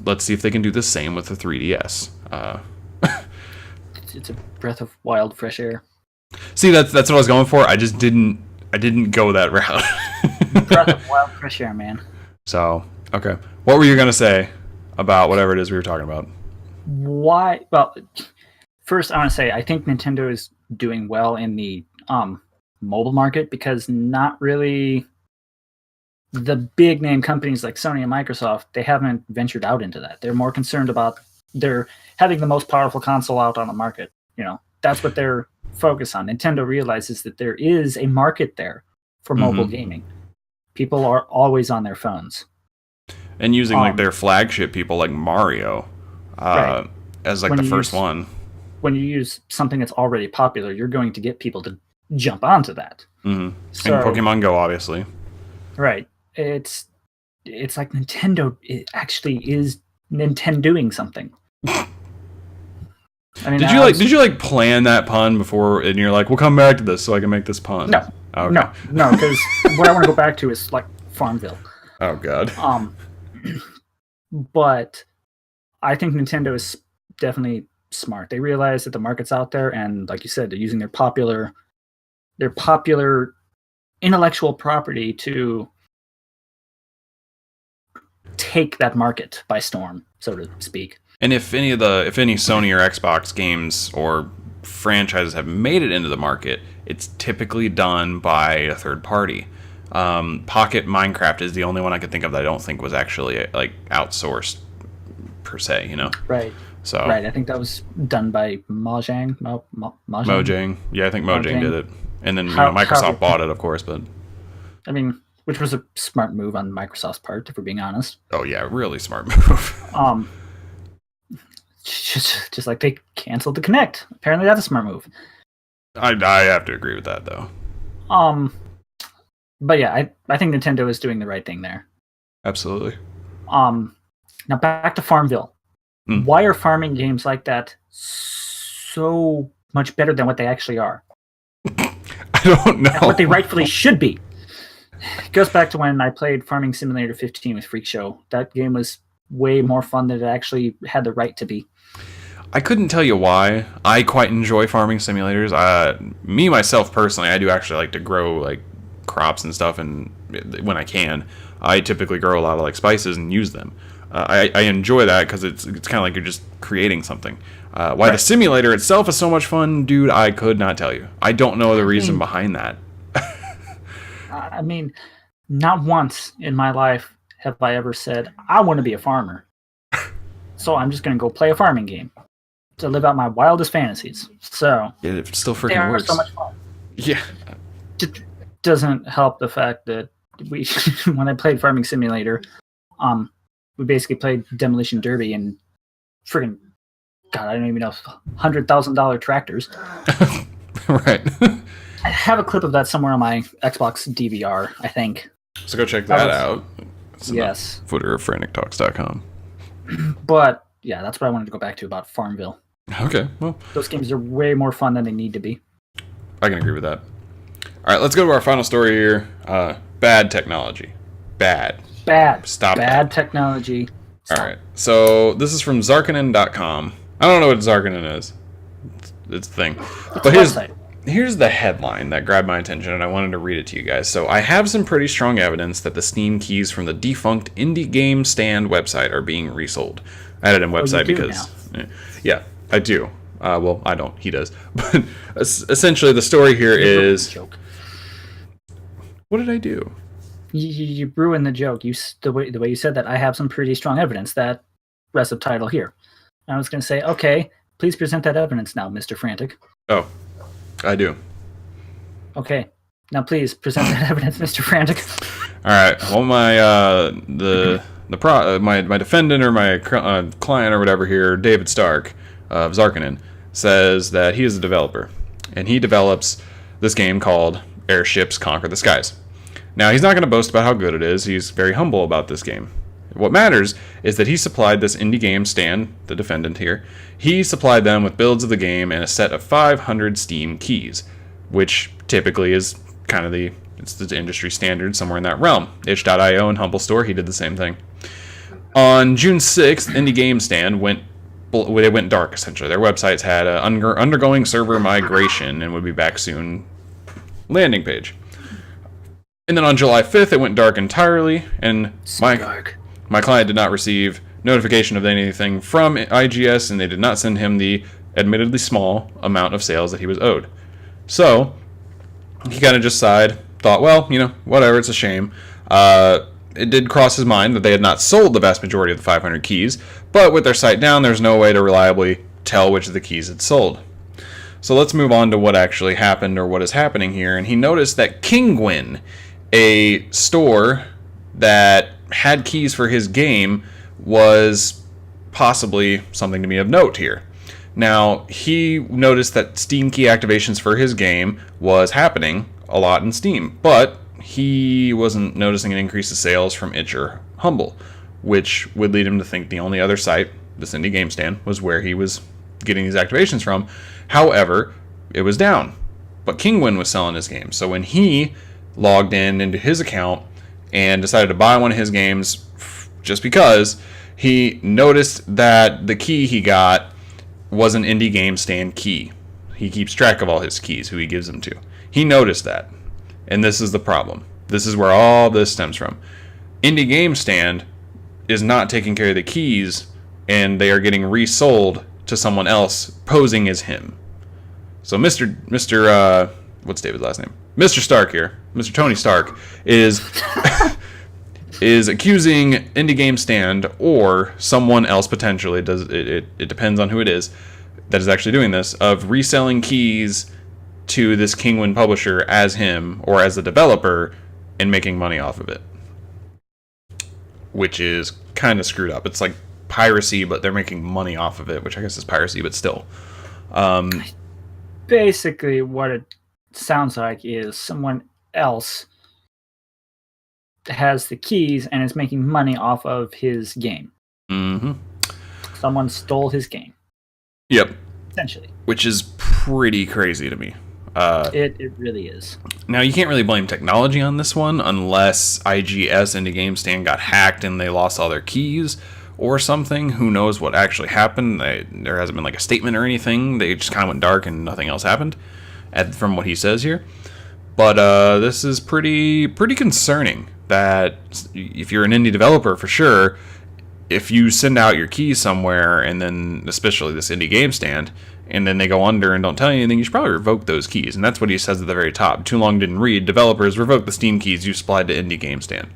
let's see if they can do the same with the 3DS. It's a breath of wild, fresh air. See, that's what I was going for. I didn't go that route. Breath of wild, fresh air, man. So, okay. What were you going to say about whatever it is we were talking about? Why? Well, first I want to say I think Nintendo is doing well in the mobile market because not really the big name companies like Sony and Microsoft, they haven't ventured out into that. They're more concerned about they're having the most powerful console out on the market. That's what they're focused on. Nintendo realizes that there is a market there for mobile gaming. People are always on their phones. And using like their flagship people like Mario as like the first one. When you use something that's already popular, you're going to get people to jump onto that. And Pokemon Go, obviously. Right. It's like Nintendo actually is Nintendoing something. I mean, did you plan that pun before, and you're like, we'll come back to this so I can make this pun? No. Okay. No, because what I want to go back to is like Farmville. Oh God. But I think Nintendo is definitely smart. They realize that the market's out there, and like you said, they're using their popular intellectual property to take that market by storm, so to speak. And if any Sony or Xbox games or franchises have made it into the market, it's typically done by a third party. Pocket Minecraft is the only one I could think of that I don't think was actually like outsourced per se. Right. So right, I think that was done by Mojang. Mojang. Yeah, I think Mojang did it, and then Microsoft bought it, of course. But I mean, which was a smart move on Microsoft's part, if we're being honest. Oh yeah, really smart move. Just like they canceled the Kinect. Apparently, that's a smart move. I have to agree with that, though. But yeah, I think Nintendo is doing the right thing there. Absolutely. Now back to Farmville. Why are farming games like that so much better than what they actually are? I don't know. And what they rightfully should be. It goes back to when I played Farming Simulator 15 with Freak Show. That game was way more fun than it actually had the right to be. I couldn't tell you why. I quite enjoy farming simulators. Me, myself, personally, I do actually like to grow like crops and stuff, and when I can. I typically grow a lot of like spices and use them. I enjoy that because it's kind of like you're just creating something. Why the simulator itself is so much fun, dude, I could not tell you. I don't know the reason behind that. I mean, not once in my life have I ever said, I want to be a farmer. So I'm just going to go play a farming game to live out my wildest fantasies. So it still freaking works. So much fun. Yeah. It doesn't help the fact that when I played Farming Simulator, we basically played Demolition Derby and friggin', God, I don't even know, $100,000 tractors. Right. I have a clip of that somewhere on my Xbox DVR, I think. So go check that out. It's yes. Footer of FranticTalks.com. But yeah, that's what I wanted to go back to about Farmville. Okay, well, those games are way more fun than they need to be. I can agree with that. All right, let's go to our final story here. Bad technology. Bad. Stop bad that. Technology. Stop. All right, so this is from Zarkinen.com. I don't know what Zarkinen is. It's a thing. But here's the headline that grabbed my attention, and I wanted to read it to you guys. So I have some pretty strong evidence that the Steam keys from the defunct IndieGamesStand website are being resold. I added in website because... Yeah, I do. Well, I don't. He does. But essentially, the story here is... What did I do? You ruined the joke. The way you said that, I have some pretty strong evidence. That rest of title here. I was going to say, okay, please present that evidence now, Mr. Frantic. Oh, I do. Okay, now please present that evidence, Mr. Frantic. All right. Well, my defendant or my client or whatever here, David Stark of Zarkinen, says that he is a developer, and he develops this game called Airships Conquer the Skies. Now, he's not going to boast about how good it is. He's very humble about this game. What matters is that he supplied this IndieGamesStand, the defendant here, he supplied them with builds of the game and a set of 500 Steam keys, which typically is kind of it's the industry standard somewhere in that realm. Itch.io and Humble Store, he did the same thing. On June 6th, IndieGamesStand went dark, essentially. Their websites had an undergoing server migration and would be back soon landing page. And then on July 5th, it went dark entirely, and my client did not receive notification of anything from IGS, and they did not send him the admittedly small amount of sales that he was owed. So he kind of just thought, well, whatever, it's a shame. It did cross his mind that they had not sold the vast majority of the 500 keys, but with their site down, there's no way to reliably tell which of the keys had sold. So let's move on to what actually happened, or what is happening here. And he noticed that Kinguin, a store that had keys for his game, was possibly something to be of note here. Now, he noticed that Steam key activations for his game was happening a lot in Steam, but he wasn't noticing an increase in sales from Itch or Humble, which would lead him to think the only other site, this IndieGamesStand, was where he was getting these activations from. However, it was down, but Kinguin was selling his game. So when he logged into his account and decided to buy one of his games just because, he noticed that the key he got was an IndieGamesStand key. He keeps track of all his keys, who he gives them to. He noticed that. And this is the problem. This is where all this stems from. IndieGamesStand is not taking care of the keys, and they are getting resold to someone else posing as him. So Mr. What's David's last name? Mr. Stark here. Mr. Tony Stark is accusing IndieGamesStand or someone else potentially. It depends on who it is that is actually doing this, of reselling keys to this Kinguin publisher as him or as the developer and making money off of it, which is kind of screwed up. It's like piracy, but they're making money off of it, which I guess is piracy, but still. Basically, what it sounds like is someone else has the keys and is making money off of his game. Mm-hmm. Someone stole his game. Yep. Essentially. Which is pretty crazy to me. It really is. Now, you can't really blame technology on this one unless IGS IndieGamesStand got hacked and they lost all their keys or something. Who knows what actually happened? There hasn't been like a statement or anything. They just kind of went dark and nothing else happened, from what he says here. But this is pretty concerning that if you're an indie developer, for sure, if you send out your keys somewhere, and then especially this IndieGamesStand, and then they go under and don't tell you anything, you should probably revoke those keys. And that's what he says at the very top. Too long didn't read. Developers, revoke the Steam keys you supplied to IndieGamesStand.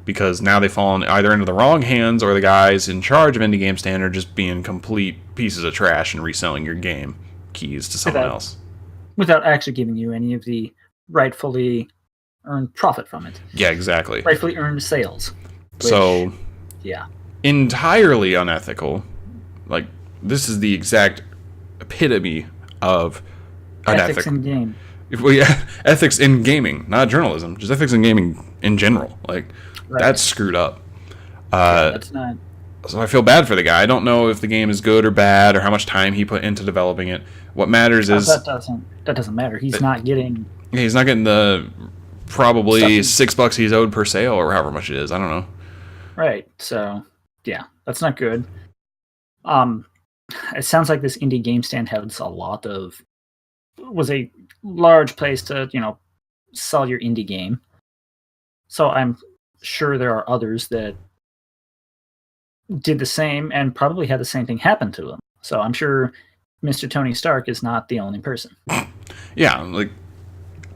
Because now they've fallen either into the wrong hands, or the guys in charge of IndieGamesStand are just being complete pieces of trash and reselling your game keys to someone else. Without actually giving you any of the rightfully earned profit from it. Yeah, exactly. Rightfully earned sales. So, yeah. Entirely unethical. Like, this is the exact epitome of ethics in game. Well, yeah, ethics in gaming, not journalism, just ethics in gaming in general. Like, that's screwed up. That's not. So I feel bad for the guy. I don't know if the game is good or bad, or how much time he put into developing it. What matters is that doesn't matter. He's not getting. Yeah, he's not getting the probably $6 he's owed per sale, or however much it is. I don't know. Right. So yeah, that's not good. It sounds like this IndieGamesStand was a large place to, sell your indie game. So I'm sure there are others that did the same and probably had the same thing happen to them. So I'm sure Mr. Tony Stark is not the only person. Yeah, like,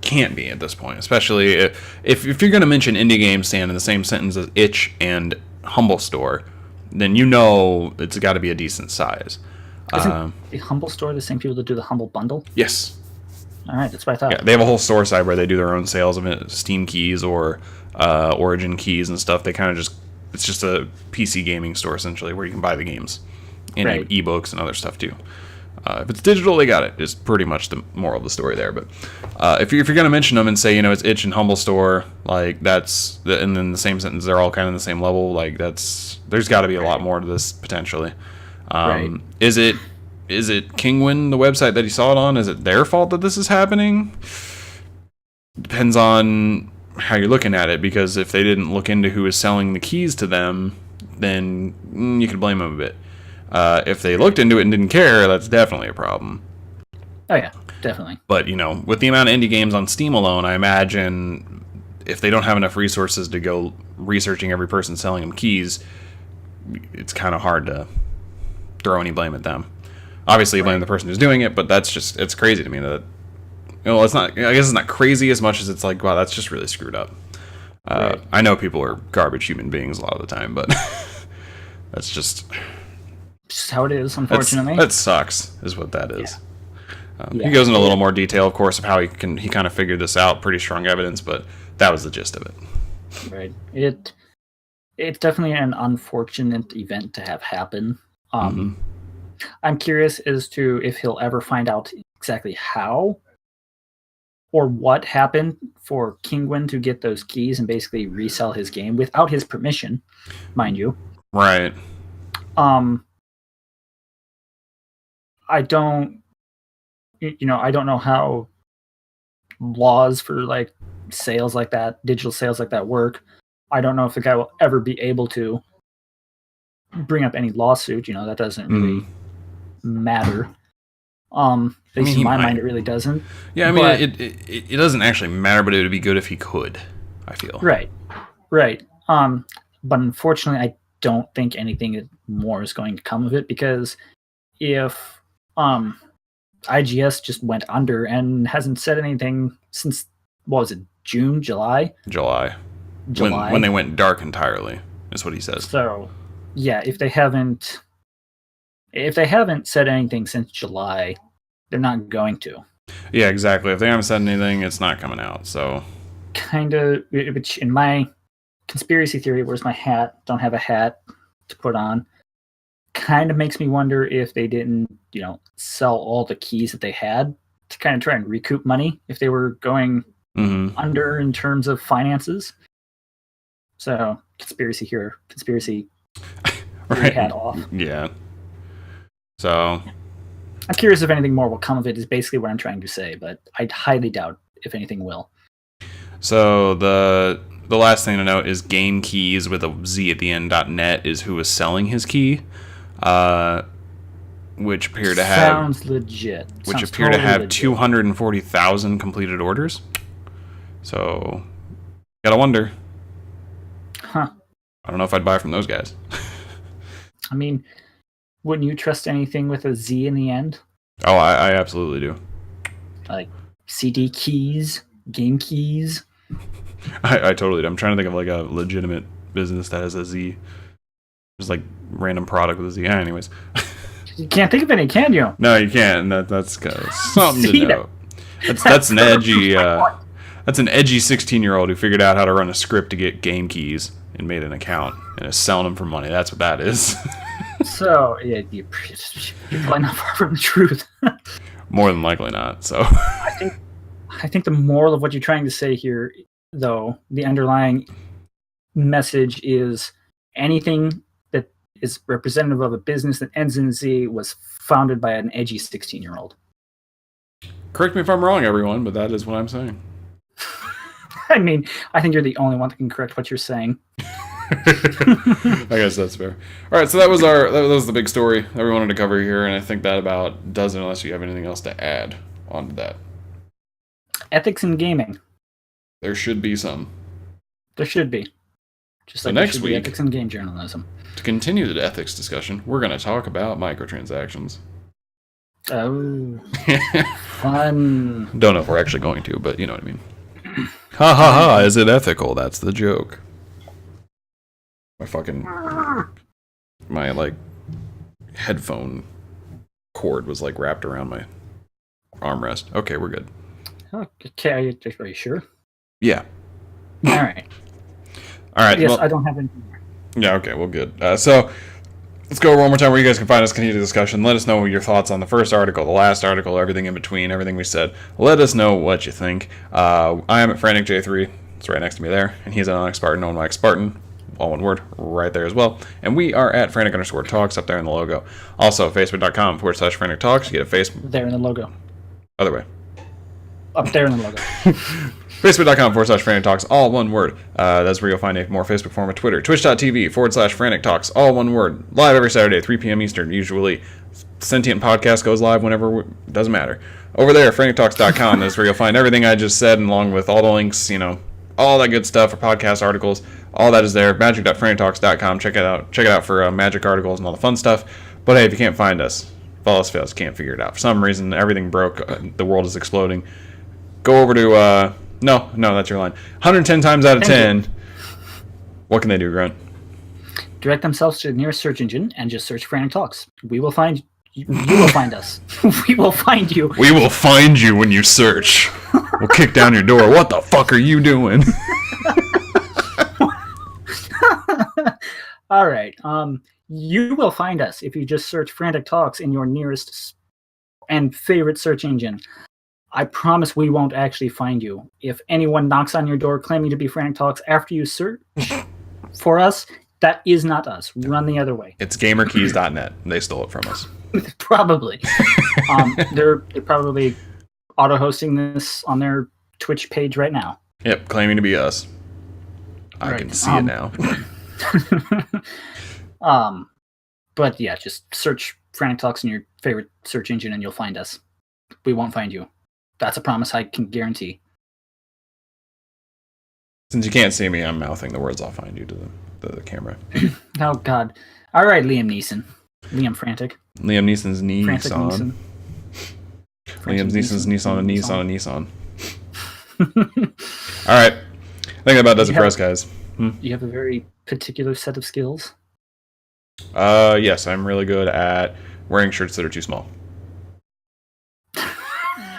can't be at this point, especially if you're going to mention IndieGamesStand in the same sentence as Itch and Humble Store, then it's got to be a decent size. Isn't the Humble Store the same people that do the Humble Bundle? Yes. All right, that's what I thought. Yeah, they have a whole store side where they do their own sales of it, Steam keys or Origin keys and stuff. They kind of it's just a PC gaming store, essentially, where you can buy the games and ebooks and other stuff, too. If it's digital, they got it. Is pretty much the moral of the story there. But if you're going to mention them and say, it's Itch and Humble Store, like, and then the same sentence, they're all kind of the same level, like, there's got to be a lot more to this, potentially. Is it Kinguin, the website that he saw it on? Is it their fault that this is happening? Depends on how you're looking at it, because if they didn't look into who is selling the keys to them, then you could blame them a bit. If they looked into it and didn't care, that's definitely a problem. Oh yeah, definitely. But, with the amount of indie games on Steam alone, I imagine if they don't have enough resources to go researching every person selling them keys, it's kind of hard to throw any blame at them. Obviously, you blame the person who's doing it, but it's crazy to me that, it's not, I guess it's not crazy as much as it's like, wow, that's just really screwed up. Right. I know people are garbage human beings a lot of the time, but that's just how it is, unfortunately. That sucks, is what that is. Yeah. He goes into a little more detail, of course, of how he kind of figured this out. Pretty strong evidence, but that was the gist of it. Right. It's definitely an unfortunate event to have happen. I'm curious as to if he'll ever find out exactly how or what happened for Kinguin to get those keys and basically resell his game without his permission, mind you. Right. I don't know how laws for like sales like that, digital sales like that work. I don't know if the guy will ever be able to bring up any lawsuit. That doesn't really matter. At least in my mind, it really doesn't. Yeah, I mean, it doesn't actually matter, but it would be good if he could, I feel. Right. But unfortunately, I don't think anything more is going to come of it, because if IGS just went under and hasn't said anything since, what was it, July? When they went dark entirely, is what he says. So, yeah, if they haven't said anything since July, they're not going to. Yeah, exactly. If they haven't said anything, it's not coming out. So, kind of, which in my conspiracy theory, where's my hat? Don't have a hat to put on. Kind of makes me wonder if they didn't, sell all the keys that they had to kind of try and recoup money if they were going under in terms of finances. So, conspiracy here. Conspiracy right. Hat off. Yeah. So, I'm curious if anything more will come of it, is basically what I'm trying to say, but I highly doubt if anything will. So, the last thing to note is Game Keys with a Z at the end .net is who was selling his key, which appear to have... Sounds legit. Which appear to have 240,000 completed orders. So, gotta wonder. Huh. I don't know if I'd buy from those guys. I mean, wouldn't you trust anything with a Z in the end? Oh, I absolutely do. Like CD keys, game keys. I totally do. I'm trying to think of like a legitimate business that has a Z. Just like random product with a Z. Yeah, anyways. You can't think of any, can you? No, you can't. That's something to know. That's an edgy that's an edgy 16-year-old who figured out how to run a script to get game keys and made an account and is selling them for money. That's what that is. So, yeah, you're probably not far from the truth. More than likely not. So I think the moral of what you're trying to say here, though, the underlying message is anything that is representative of a business that ends in Z was founded by an edgy 16-year-old. Correct me if I'm wrong, everyone, but that is what I'm saying. I mean, I think you're the only one that can correct what you're saying. I guess that's fair. All right, so that was the big story that we wanted to cover here, and I think that about does it, unless you have anything else to add onto that. Ethics in gaming. There should be some. There should be. Just like next week, ethics in game journalism. To continue the ethics discussion, we're going to talk about microtransactions. Oh, fun. Don't know if we're actually going to, but you know what I mean. Ha ha ha, is it ethical? That's the joke. My like headphone cord was like wrapped around my armrest. Okay, we're good. Okay, are you sure? Yeah. All right. Yes, well, I don't have anything more. Yeah, okay, well, good. So let's go over one more time where you guys can find us, continue the discussion. Let us know your thoughts on the first article, the last article, everything in between, everything we said. Let us know what you think. I am at Frantic J3. It's right next to me there. And he's at Onyx Spartan, known Mike Spartan. All one word, right there as well. And we are at Frantic_Talks up there in the logo. Also, Facebook.com/Frantic Talks. You get a face. There in the logo. Other way. up there in the logo. Facebook.com/Frantic Talks, all one word. That's where you'll find a more Facebook form of Twitter. Twitch.tv/Frantic Talks, all one word. Live every Saturday, 3 p.m. Eastern, usually. Sentient Podcast goes live whenever, doesn't matter. Over there, FranticTalks.com, that's where you'll find everything I just said, and along with all the links, all that good stuff for podcast articles. All that is there. Magic.FranticTalks.com. Check it out. Check it out for magic articles and all the fun stuff. But hey, if you can't find us, Follows Fails, can't figure it out. For some reason, everything broke. The world is exploding. Go over to, no, that's your line. 110 times out of 10. What can they do, Grunt? Direct themselves to the nearest search engine and just search Frantic Talks. We will find you. You will find us. We will find you. We will find you when you search. We'll kick down your door. What the fuck are you doing? All right. You will find us if you just search Frantic Talks in your nearest and favorite search engine. I promise we won't actually find you. If anyone knocks on your door claiming to be Frantic Talks after you search for us, that is not us. Run the other way. It's gamerkeys.net. They stole it from us. Probably. They're probably auto-hosting this on their Twitch page right now. Yep, claiming to be us. I can see it now. But yeah, just search Frantic Talks in your favorite search engine and you'll find us. We won't find you. That's a promise I can guarantee. Since you can't see me, I'm mouthing the words. I'll find you to the camera. Oh God! All right, Liam Neeson, Liam Frantic. Liam Neeson's Frantic Nissan. Liam Neeson's Nissan and Nissan. All right, I think that about does it for us, guys. You have a very particular set of skills. Yes, I'm really good at wearing shirts that are too small.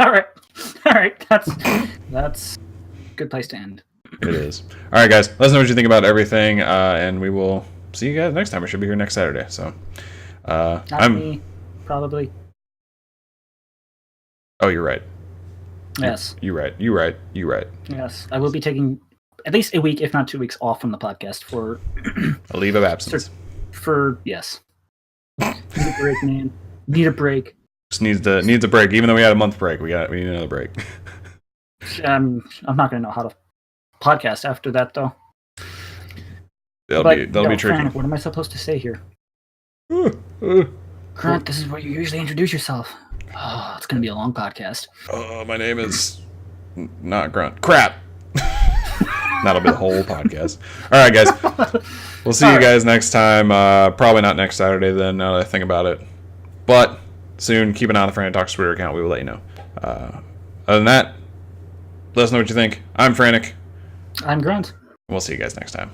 All right. That's a good place to end. It is. All right, guys. Let us know what you think about everything, and we will see you guys next time. We should be here next Saturday. So, me, probably. Oh, you're right. Yes. You're right. Yes, I will be taking at least a week, if not 2 weeks, off from the podcast for a leave of absence. Yes. Need a break, man. Need a break. Just needs a break. Even though we had a month break, we need another break. I'm not going to know how to podcast after that, though. That'll be tricky. Frantic, what am I supposed to say here? Grunt, this is where you usually introduce yourself. Oh, it's going to be a long podcast. My name is not Grunt. Crap. That'll be the whole podcast. All right, guys. We'll see you guys next time. Probably not next Saturday then, now that I think about it. But soon, keep an eye on the Frantic Talks Twitter account. We will let you know. Other than that, let us know what you think. I'm Frantic. I'm Grunt. We'll see you guys next time.